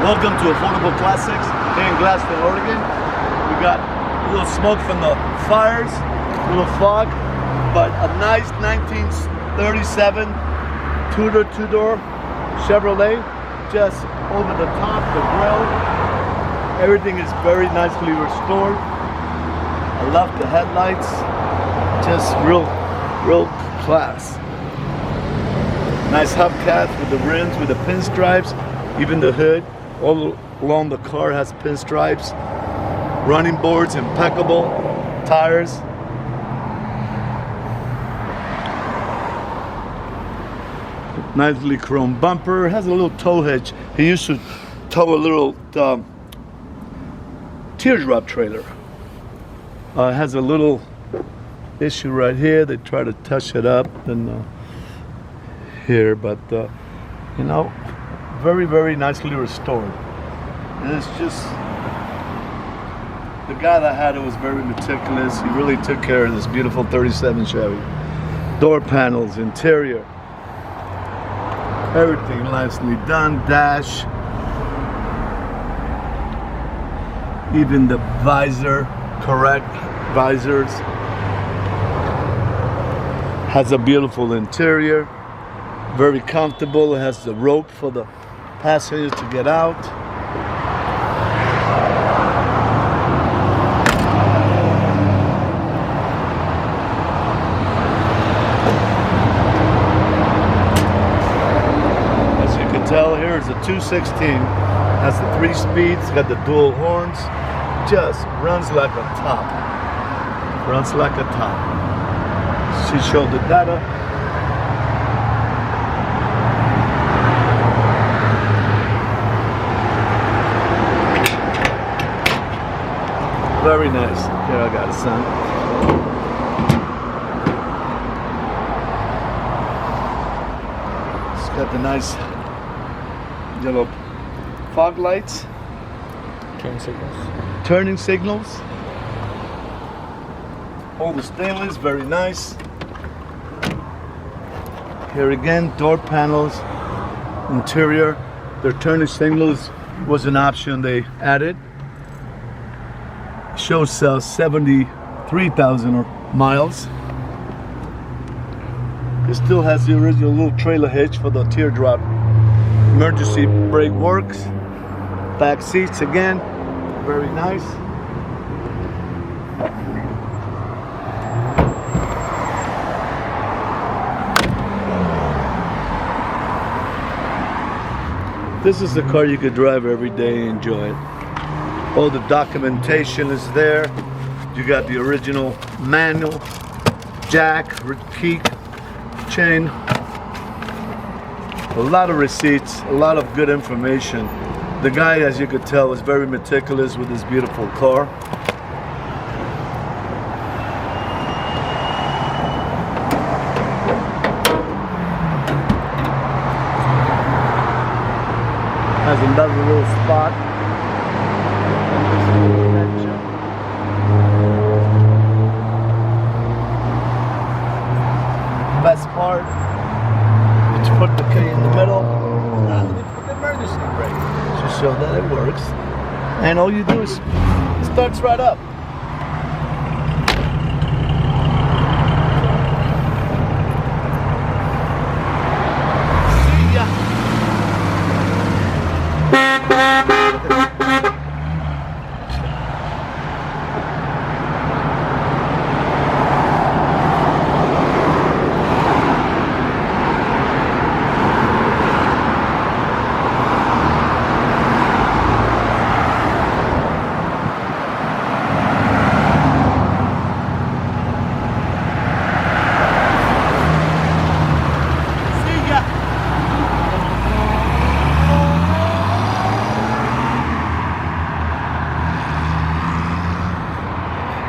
Welcome to Affordable Classics here in Glaston, Oregon. We got a little smoke from the fires, a little fog, but a nice 1937 Tutor two-door Chevrolet, just over the top, the grill. Everything is very nicely restored. I love the headlights, just real class. Nice hubcap with the rims, with the pinstripes, even the hood all along the car has pinstripes. Running boards, impeccable. Tires. Nicely chrome bumper. Has a little tow hitch. He used to tow a little teardrop trailer. Has a little issue right here. They try to touch it up and here, but you know, very nicely restored. And it's just, the guy that had it was very meticulous. He really took care of this beautiful 37 Chevy. Door panels, interior, everything nicely done. Dash, even the visor, correct visors. Has a beautiful interior, very comfortable. It has the rope for the passengers to get out. As you can tell, here is a 216. Has the 3 speeds, got the dual horns. Just runs like a top. Runs like a top. She showed the data. Very nice. Here I got it, son. It's got the nice yellow fog lights. Turning signals. All the stainless, very nice. Here again, door panels, interior. Their turning signals was an option they added. Shows 73,000 miles. It still has the original little trailer hitch for the teardrop. Emergency brake works. Back seats again, very nice. This is the car you could drive every day and enjoy it. All the documentation is there. You got the original manual, jack, key, chain. A lot of receipts, a lot of good information. The guy, as you could tell, was very meticulous with this beautiful car. Has another little spot. Best part, is to put the key in the middle, and they put the emergency brake to show that it works. And all you do is, it starts right up. See ya.